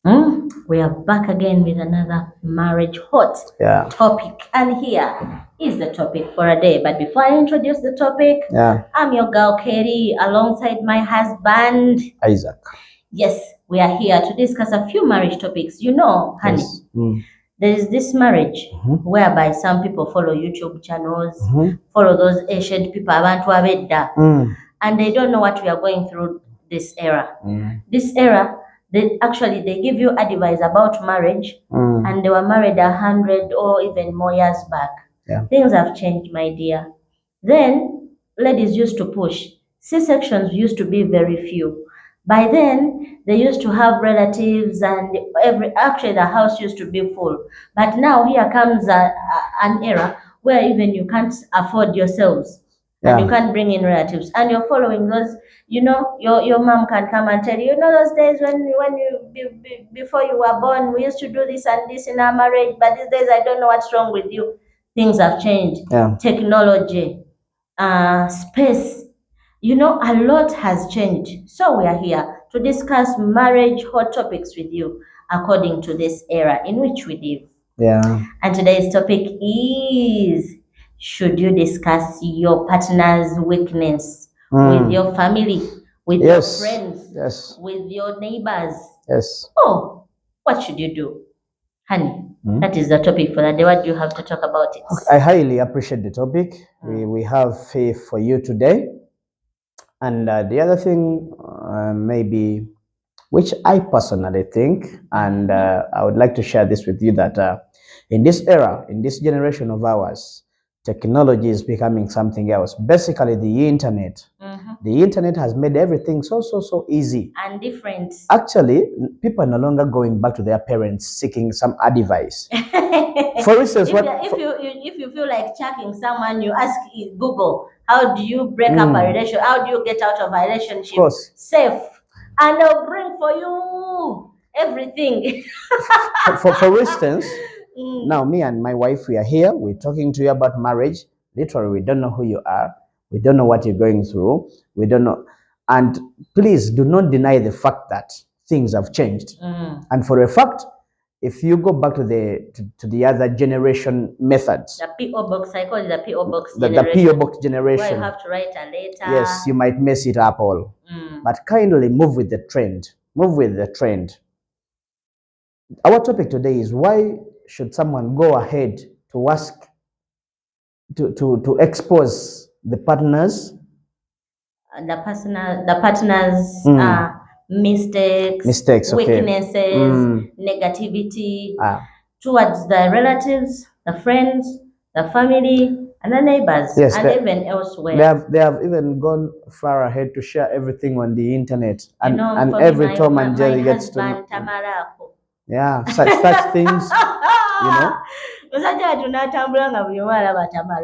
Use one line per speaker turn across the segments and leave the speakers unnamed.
We are back again with another marriage hot topic. And here is the topic for a day. But before I introduce the topic, I'm your girl Katie alongside my husband
Isaac.
Yes, we are here to discuss a few marriage topics. You know, honey, there is this marriage whereby some people follow YouTube channels, follow those ancient people, abantu abedda, and they don't know what we are going through this era. This era, they give you advice about marriage, and they were married 100 or even more years back. Things have changed, my dear. Then ladies used to push. C-sections used to be very few. By then, they used to have relatives, and actually the house used to be full. But now here comes an era where even you can't afford yourselves, and you can't bring in relatives, and you're following those. You know, your mom can come and tell you, those days before you were born, we used to do this and this in our marriage, but these days I don't know what's wrong with you. Things have changed. Technology, space, a lot has changed. So we are here to discuss marriage hot topics with you according to this era in which we live. And today's topic is, should you discuss your partner's weakness with your family, with your friends, with your neighbors? Oh, what should you do? Honey, that is the topic for the day. What do you have to talk about it?
I highly appreciate the topic. We have faith for you today. And the other thing, maybe, which I personally think, and I would like to share this with you, that in this era, in this generation of ours, technology is becoming something else. Basically, the internet. The internet has made everything so easy
and different.
Actually, people are no longer going back to their parents seeking some advice. For instance,
if you feel like checking someone, you ask Google, how do you break up a relationship? How do you get out of a relationship safe? And they'll bring for you everything.
for instance, now me and my wife, we are here. We're talking to you about marriage. Literally, we don't know who you are. We don't know what you're going through. We don't know. And please do not deny the fact that things have changed. And for a fact, if you go back to the other generation methods,
the PO box, I call it the PO box
generation. The PO box generation.
Where you have to write a letter.
Yes, you might mess it up all. But kindly move with the trend. Move with the trend. Our topic today is, why should someone go ahead to ask to expose the partners?
The partners mistakes, weaknesses, negativity towards the relatives, the friends, the family, and the neighbors, and even elsewhere.
They have even gone far ahead to share everything on the internet, and every Tom and Jerry gets to know. Such things,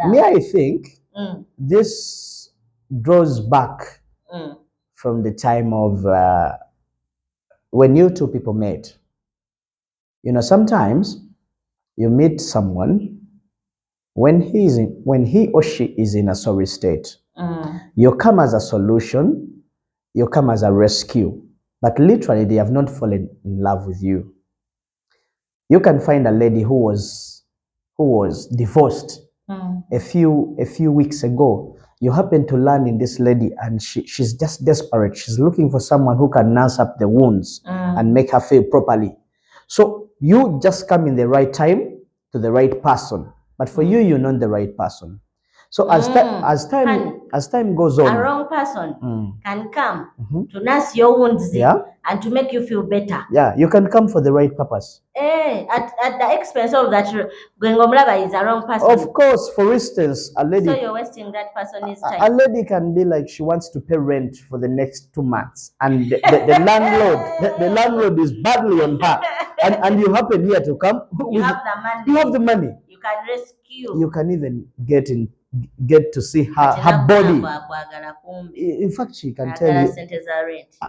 Me, I think this draws back from the time of when you two people met. Sometimes you meet someone when he or she is in a sorry state. You come as a solution, you come as a rescue, but literally they have not fallen in love with you. You can find a lady who was divorced a few weeks ago. You happen to land in this lady, and she's just desperate. She's looking for someone who can nurse up the wounds and make her feel properly. So you just come in the right time to the right person, but for you, you're not the right person. So as time goes on,
a wrong person can come to nurse your wounds and to make you feel better.
You can come for the right purpose.
At the expense of that, Gwengomlaba is a wrong person.
Of course, for instance, a lady.
So you're wasting that person's time.
A lady can be like, she wants to pay rent for the next 2 months, and the landlord is badly on her, and you happen here to come.
You have the money.
You have the money.
You can rescue.
You can even get to see her body. In fact, she can tell you,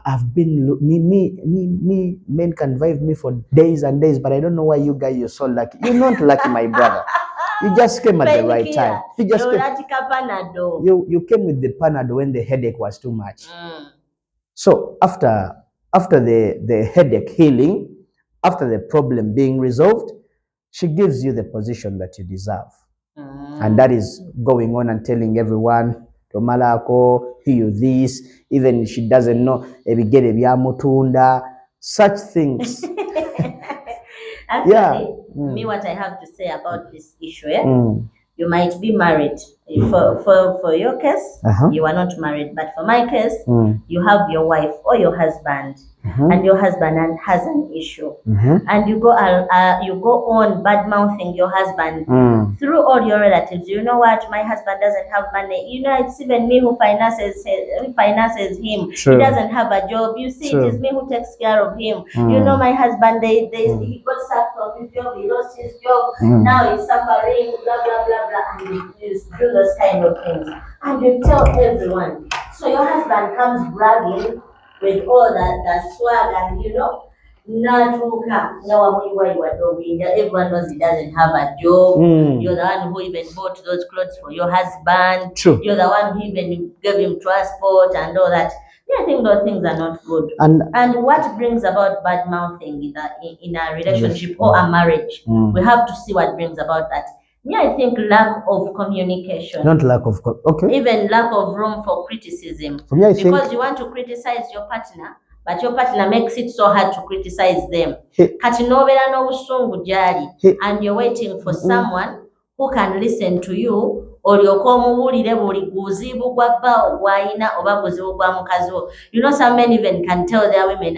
I've been me men can drive me for days and days, but I don't know why you guys, you're so lucky. You're not lucky, my brother. You just came at the right time. You came with the Panado when the headache was too much. So after the headache healing, after the problem being resolved, she gives you the position that you deserve. And that is going on and telling everyone, Tomalako, you this, even she doesn't know, ebigere byamutunda, such things.
Actually, me, what I have to say about this issue, you might be married. For your case, you are not married. But for my case, you have your wife or your husband, and your husband has an issue, and you go on bad mouthing your husband through all your relatives. You know what? My husband doesn't have money. You know, it's even me who finances him. True. He doesn't have a job. You see, True. It is me who takes care of him. You know, my husband, he got sacked from his job. He lost his job. Now he's suffering. Blah blah blah blah. And you do those kind of things, and you tell everyone. So your husband comes bragging with all that swag, and you know. Everyone knows he doesn't have a job. You're the one who even bought those clothes for your husband. True. You're the one who even gave him transport and all that. Yeah, I think those things are not good. And what brings about bad mouthing in a relationship or a marriage, we have to see what brings about that. Yeah, I think lack of communication.
Not lack of okay.
Even lack of room for criticism. For me, because you want to criticize your partner, but your partner makes it so hard to criticize them. And you're waiting for someone who can listen to you. You know, some men even can tell their women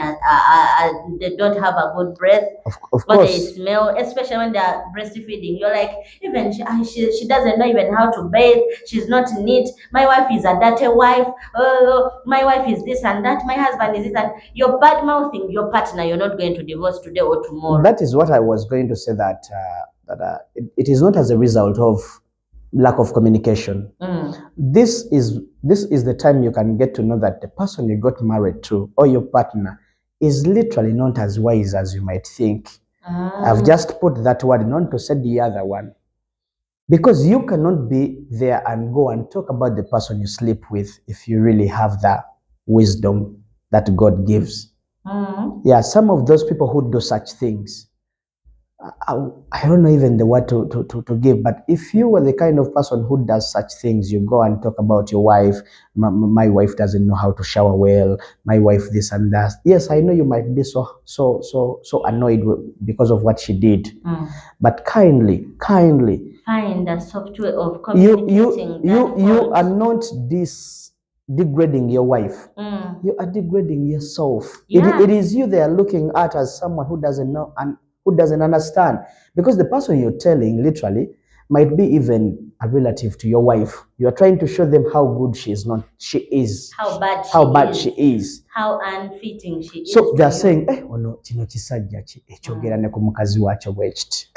they don't have a good breath.
Of
or
course.
They smell, especially when they're breastfeeding. You're like, even she doesn't know even how to bathe. She's not neat. My wife is a dirty wife. My wife is this and that. My husband is this and you're bad mouthing your partner. You're not going to divorce today or tomorrow.
That is what I was going to say. That it is not as a result of lack of communication. This is the time you can get to know that the person you got married to or your partner is literally not as wise as you might think. I've just put that word, not to say the other one. Because you cannot be there and go and talk about the person you sleep with if you really have that wisdom that God gives. Yeah, some of those people who do such things, I don't know even the word to give, but if you were the kind of person who does such things, you go and talk about your wife, my wife doesn't know how to shower well, my wife this and that. Yes, I know you might be so annoyed because of what she did, but kindly
find a software of communicating.
You are not degrading your wife. You are degrading yourself.
Yeah.
It is you they are looking at as someone who doesn't know and who doesn't understand, because the person you're telling literally might be even a relative to your wife. You are trying to show them how good she is,
how bad
she is,
how unfitting she is.
So they are saying, ono kino kisajja ki ekyogera ne ku mukazi wakyo bwe kiti.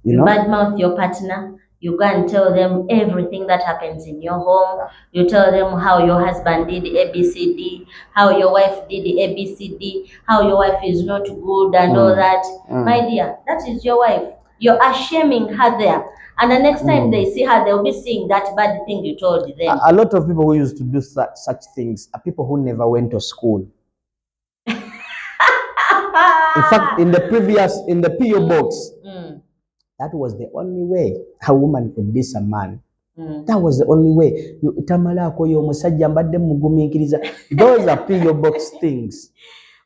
You badmouth your partner. You go and tell them everything that happens in your home. You tell them how your husband did ABCD, how your wife did ABCD, how your wife is not good and all that. My dear, that is your wife. You're shaming her there. And the next time they see her, they'll be seeing that bad thing you told them.
A lot of people who used to do such things are people who never went to school. In fact, in the PO box, that was the only way a woman could diss a man. That was the only way. Those are PO box things.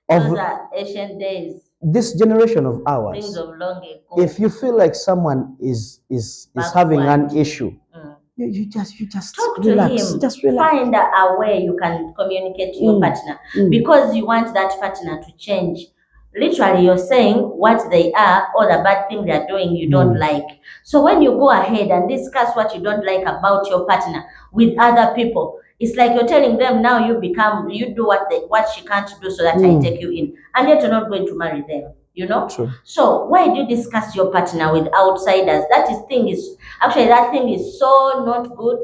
Those are ancient days.
This generation of ours.
Things of long ago.
If you feel like someone is having an issue, you just
talk
relax.
To him.
Just relax.
Find a way you can communicate to your partner because you want that partner to change. Literally, you're saying what they are or the bad thing they're doing you don't like. So when you go ahead and discuss what you don't like about your partner with other people, it's like you're telling them now you do what she can't do so that I take you in, and yet you're not going to marry them. You know?
True.
So why do you discuss your partner with outsiders? That thing is so not good.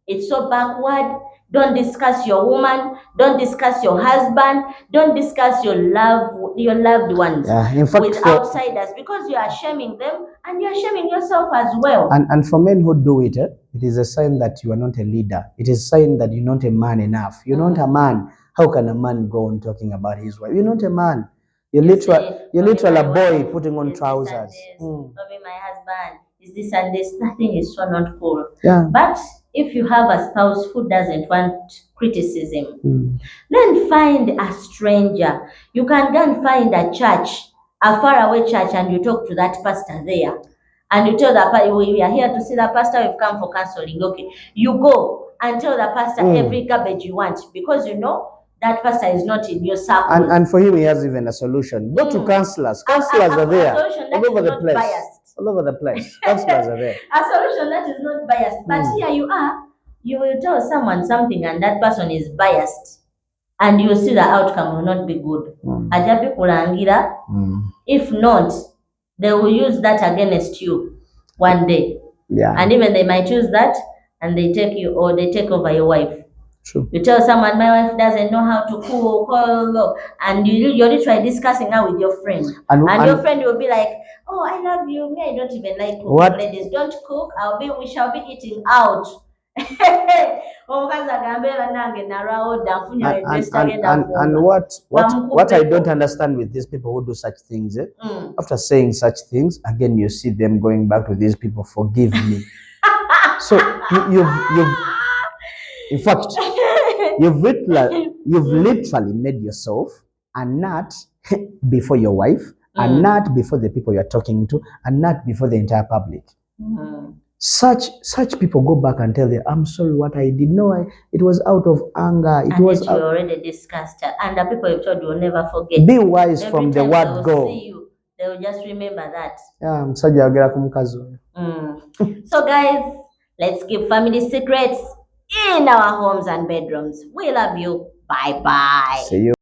It's so backward. Don't discuss your woman. Don't discuss your husband. Don't discuss your loved ones with outsiders, because you are shaming them and you are shaming yourself as well.
And for men who do it, it is a sign that you are not a leader. It is a sign that you're not a man enough. You're not a man. How can a man go on talking about his wife? You're not a man. You're literally a boy putting on trousers.
Maybe my husband is this and this. Nothing is so not cool.
Yeah.
But if you have a spouse who doesn't want criticism, then find a stranger. You can go and find a church, a faraway church, and you talk to that pastor there. And you tell the pastor, we are here to see the pastor, we've come for counseling. Okay. You go and tell the pastor every garbage you want, because you know that pastor is not in your circle.
And for him, he has even a solution. Go to counselors. Counselors are there. All over the place. Biased. All over the place. Counselors are there.
A solution that is not biased. But here you are, you will tell someone something and that person is biased. And you see the outcome will not be good. Ajabi kulangira. If not, they will use that against you one day.
Yeah.
And even they might use that and they take you, or they take over your wife.
True.
You tell someone, my wife doesn't know how to cook, and you already try discussing that with your friend. And your friend will be like, oh, I love you. Me, I don't even like cooking.
What?
Ladies, don't cook. We shall be eating out.
And what I don't understand with these people who do such things, after saying such things, again you see them going back to these people, forgive me. So you've in fact, you've literally made yourself a nut before your wife, a nut before the people you're talking to, a nut before the entire public. Such people go back and tell them, I'm sorry what I did. No, it was out of anger. It
and
was
you already discussed it. And the people you've told you will never forget.
Be wise. Every from the word go.
See you, they will just remember that.
Yeah,
so guys, let's keep family secrets in our homes and bedrooms. We love you. Bye bye.
See you.